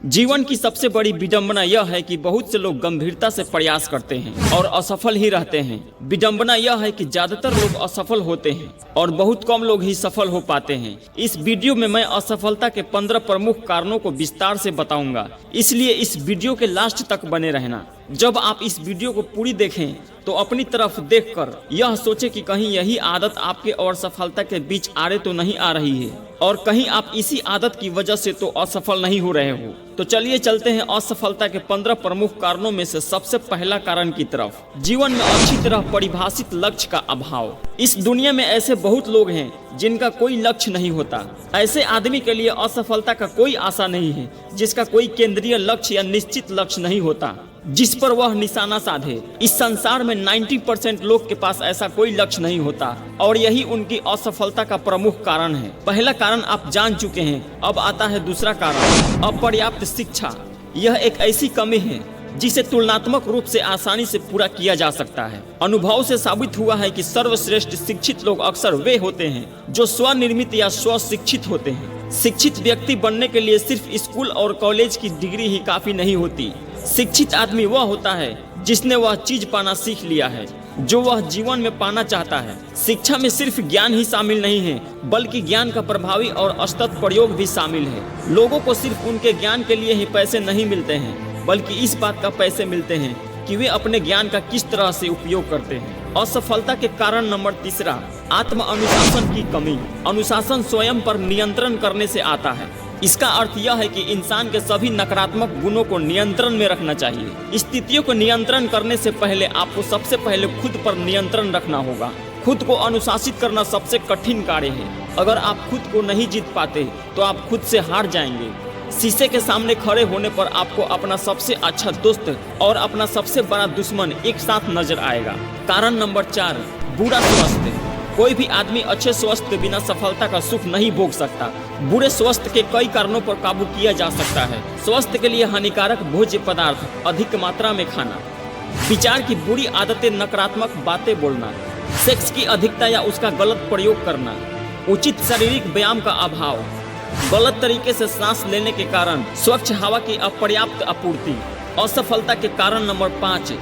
जीवन की सबसे बड़ी विडंबना यह है कि बहुत से लोग गंभीरता से प्रयास करते हैं और असफल ही रहते हैं। विडंबना यह है कि ज्यादातर लोग असफल होते हैं और बहुत कम लोग ही सफल हो पाते हैं। इस वीडियो में मैं असफलता के 15 प्रमुख कारणों को विस्तार से बताऊंगा, इसलिए इस वीडियो के लास्ट तक बने रहना। जब आप इस वीडियो को पूरी देखें तो अपनी तरफ देखकर यह सोचें कि कहीं यही आदत आपके और सफलता के बीच आड़े तो नहीं आ रही है और कहीं आप इसी आदत की वजह से तो असफल नहीं हो रहे हो। तो चलिए चलते हैं असफलता के 15 प्रमुख कारणों में से सबसे पहला कारण की तरफ। जीवन में अच्छी तरह परिभाषित लक्ष्य का अभाव। इस दुनिया में ऐसे बहुत लोग हैं जिनका कोई लक्ष्य नहीं होता। ऐसे आदमी के लिए असफलता का कोई आशा नहीं है जिसका कोई केंद्रीय लक्ष्य या निश्चित लक्ष्य नहीं होता जिस पर वह निशाना साधे। इस संसार में 90% लोग के पास ऐसा कोई लक्ष्य नहीं होता और यही उनकी असफलता का प्रमुख कारण है। पहला कारण आप जान चुके हैं, अब आता है दूसरा कारण, अपर्याप्त शिक्षा। यह एक ऐसी कमी है जिसे तुलनात्मक रूप से आसानी से पूरा किया जा सकता है। अनुभव से साबित हुआ है कि सर्वश्रेष्ठ शिक्षित लोग अक्सर वे होते हैं जो स्वनिर्मित या स्व शिक्षित होते हैं। शिक्षित व्यक्ति बनने के लिए सिर्फ स्कूल और कॉलेज की डिग्री ही काफी नहीं होती। शिक्षित आदमी वह होता है जिसने वह चीज पाना सीख लिया है जो वह जीवन में पाना चाहता है। शिक्षा में सिर्फ ज्ञान ही शामिल नहीं है बल्कि ज्ञान का प्रभावी और असतत प्रयोग भी शामिल है। लोगों को सिर्फ उनके ज्ञान के लिए ही पैसे नहीं मिलते हैं बल्कि इस बात का पैसे मिलते हैं कि वे अपने ज्ञान का किस तरह से उपयोग करते हैं। असफलता के कारण नंबर तीसरा, आत्म अनुशासन की कमी। अनुशासन स्वयं पर नियंत्रण करने से आता है। इसका अर्थ यह है कि इंसान के सभी नकारात्मक गुणों को नियंत्रण में रखना चाहिए। स्थितियों को नियंत्रण करने से पहले आपको सबसे पहले खुद पर नियंत्रण रखना होगा। खुद को अनुशासित करना सबसे कठिन कार्य है। अगर आप खुद को नहीं जीत पाते तो आप खुद से हार जाएंगे। शीशे के सामने खड़े होने पर आपको अपना सबसे अच्छा दोस्त और अपना सबसे बड़ा दुश्मन एक साथ नजर आएगा। कारण नंबर 4, बुरा स्वास्थ्य। कोई भी आदमी अच्छे स्वास्थ्य के बिना सफलता का सुख नहीं भोग सकता। बुरे स्वास्थ्य के कई कारणों पर काबू किया जा सकता है। स्वास्थ्य के लिए हानिकारक भोज्य पदार्थ, अधिक मात्रा में खाना, विचार की बुरी आदतें, नकारात्मक बातें बोलना, सेक्स की अधिकता या उसका गलत प्रयोग करना, उचित शारीरिक व्यायाम का अभाव, गलत तरीके से सांस लेने के कारण, स्वच्छ हवा की अपर्याप्त आपूर्ति। असफलता के कारण नंबर 5,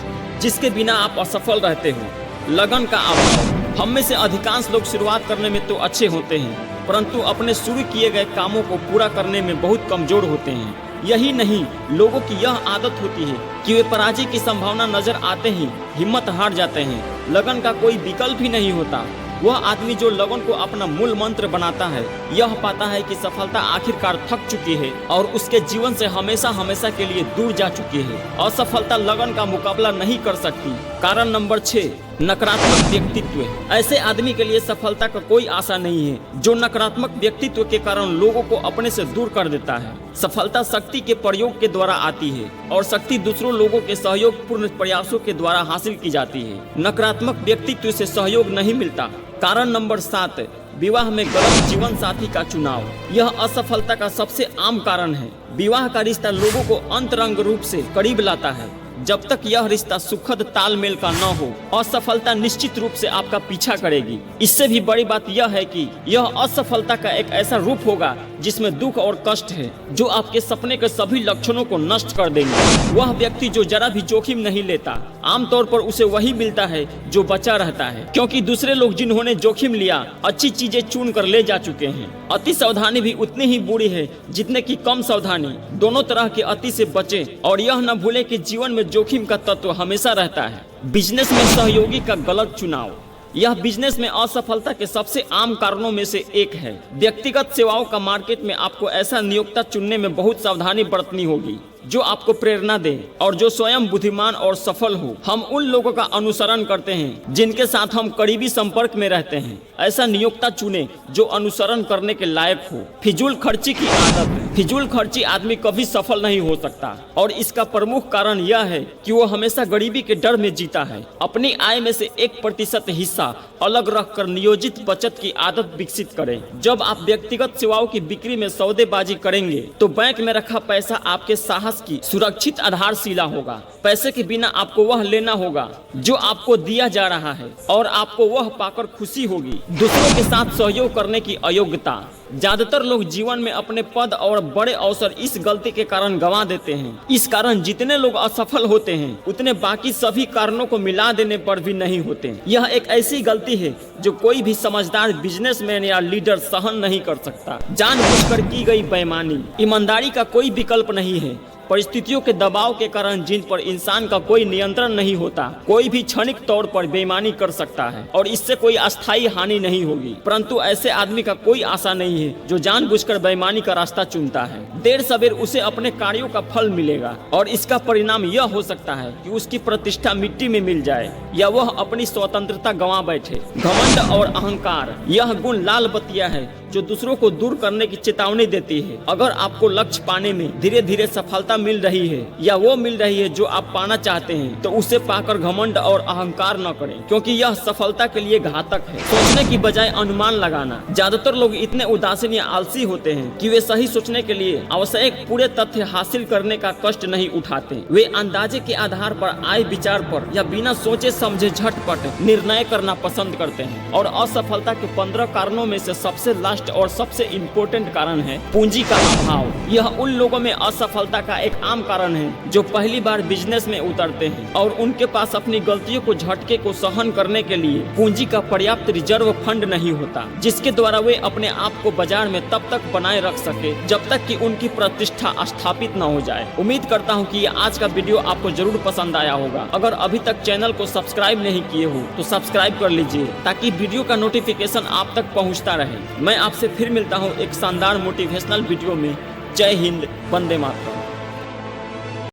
जिसके बिना आप असफल रहते हो, लगन का अभाव। हम में से अधिकांश लोग शुरुआत करने में तो अच्छे होते हैं परंतु अपने शुरू किए गए कामों को पूरा करने में बहुत कमजोर होते हैं। यही नहीं, लोगों की यह आदत होती है कि वे पराजय की संभावना नजर आते ही हिम्मत हार जाते हैं। लगन का कोई विकल्प ही नहीं होता। वह आदमी जो लगन को अपना मूल मंत्र बनाता है यह पाता है कि सफलता आखिरकार थक चुकी है और उसके जीवन से हमेशा हमेशा के लिए दूर जा चुकी है। असफलता लगन का मुकाबला नहीं कर सकती। कारण नंबर 6, नकारात्मक व्यक्तित्व। ऐसे आदमी के लिए सफलता का कोई आशा नहीं है जो नकारात्मक व्यक्तित्व के कारण लोगों को अपने से दूर कर देता है। सफलता शक्ति के प्रयोग के द्वारा आती है और शक्ति दूसरों लोगों के सहयोग पूर्ण प्रयासों के द्वारा हासिल की जाती है। नकारात्मक व्यक्तित्व से सहयोग नहीं मिलता। कारण नंबर 7, विवाह में गलत जीवन साथी का चुनाव। यह असफलता का सबसे आम कारण है। विवाह का रिश्ता लोगों को अंतरंग रूप से करीब लाता है। जब तक यह रिश्ता सुखद तालमेल का न हो, असफलता निश्चित रूप से आपका पीछा करेगी। इससे भी बड़ी बात यह है कि यह असफलता का एक ऐसा रूप होगा जिसमें दुख और कष्ट है जो आपके सपने के सभी लक्षणों को नष्ट कर देंगे। वह व्यक्ति जो जरा भी जोखिम नहीं लेता, आमतौर पर उसे वही मिलता है जो बचा रहता है, क्योंकि दूसरे लोग जिन्होंने जोखिम लिया अच्छी चीजें चुन कर ले जा चुके हैं। अति सावधानी भी उतनी ही बुरी है जितने की कम सावधानी। दोनों तरह के अति से बचें और यह न भूलें कि जीवन में जोखिम का तत्व हमेशा रहता है। बिजनेस में सहयोगी का गलत चुनाव। यह बिजनेस में असफलता के सबसे आम कारणों में से एक है। व्यक्तिगत सेवाओं का मार्केट में आपको ऐसा नियोक्ता चुनने में बहुत सावधानी बरतनी होगी जो आपको प्रेरणा दे और जो स्वयं बुद्धिमान और सफल हो। हम उन लोगों का अनुसरण करते हैं जिनके साथ हम करीबी संपर्क में रहते हैं। ऐसा नियोक्ता चुने जो अनुसरण करने के लायक हो। फिजूल खर्ची की आदत। फिजूल खर्ची आदमी कभी सफल नहीं हो सकता और इसका प्रमुख कारण यह है कि वो हमेशा गरीबी के डर में जीता है। अपनी आय में से 1% हिस्सा अलग रखकर नियोजित बचत की आदत विकसित करें। जब आप व्यक्तिगत सेवाओं की बिक्री में सौदेबाजी करेंगे तो बैंक में रखा पैसा आपके साहस की सुरक्षित आधारशिला होगा। पैसे के बिना आपको वह लेना होगा जो आपको दिया जा रहा है और आपको वह पाकर खुशी होगी। दूसरों के साथ सहयोग करने की अयोग्यता। ज्यादातर लोग जीवन में अपने पद और बड़े अवसर इस गलती के कारण गंवा देते हैं। इस कारण जितने लोग असफल होते हैं उतने बाकी सभी कारणों को मिला देने पर भी नहीं होते। यह एक ऐसी गलती है जो कोई भी समझदार बिजनेसमैन या लीडर सहन नहीं कर सकता। जानबूझकर की गई बेईमानी। ईमानदारी का कोई विकल्प नहीं है। परिस्थितियों के दबाव के कारण जिन पर इंसान का कोई नियंत्रण नहीं होता, कोई भी क्षणिक तौर पर बेईमानी कर सकता है और इससे कोई अस्थायी हानि नहीं होगी। परंतु ऐसे आदमी का कोई आशा नहीं है जो जानबूझकर बेईमानी का रास्ता चुनता है। देर सवेर उसे अपने कार्यों का फल मिलेगा और इसका परिणाम यह हो सकता है कि उसकी प्रतिष्ठा मिट्टी में मिल जाए या वह अपनी स्वतंत्रता गंवा बैठे। घमंड और अहंकार, यह गुण लाल बत्तियां है जो दूसरों को दूर करने की चेतावनी देती है। अगर आपको लक्ष्य पाने में धीरे धीरे सफलता मिल रही है या वो मिल रही है जो आप पाना चाहते हैं, तो उसे पाकर घमंड और अहंकार न करें, क्योंकि यह सफलता के लिए घातक है। सोचने की बजाय अनुमान लगाना। ज्यादातर लोग इतने उदासीन या आलसी होते हैं कि वे सही सोचने के लिए आवश्यक पूरे तथ्य हासिल करने का कष्ट नहीं उठाते। वे अंदाजे के आधार पर आए विचार पर या बिना सोचे समझे झटपट निर्णय करना पसंद करते हैं। और असफलता के 15 कारणों में से सबसे लास्ट और सबसे इम्पोर्टेंट कारण है पूंजी का अभाव। यह उन लोगों में असफलता का एक आम कारण है जो पहली बार बिजनेस में उतरते हैं और उनके पास अपनी गलतियों को झटके को सहन करने के लिए पूंजी का पर्याप्त रिजर्व फंड नहीं होता, जिसके द्वारा वे अपने आप को बाजार में तब तक बनाए रख सके जब तक कि उनकी प्रतिष्ठा स्थापित न हो जाए। उम्मीद करता हूँ कि आज का वीडियो आपको जरूर पसंद आया होगा। अगर अभी तक चैनल को सब्सक्राइब नहीं किए हो तो सब्सक्राइब कर लीजिए ताकि वीडियो का नोटिफिकेशन आप तक पहुँचता रहे। मैं आपसे फिर मिलता हूँ एक शानदार मोटिवेशनल वीडियो में। जय हिंद, वंदे मातरम।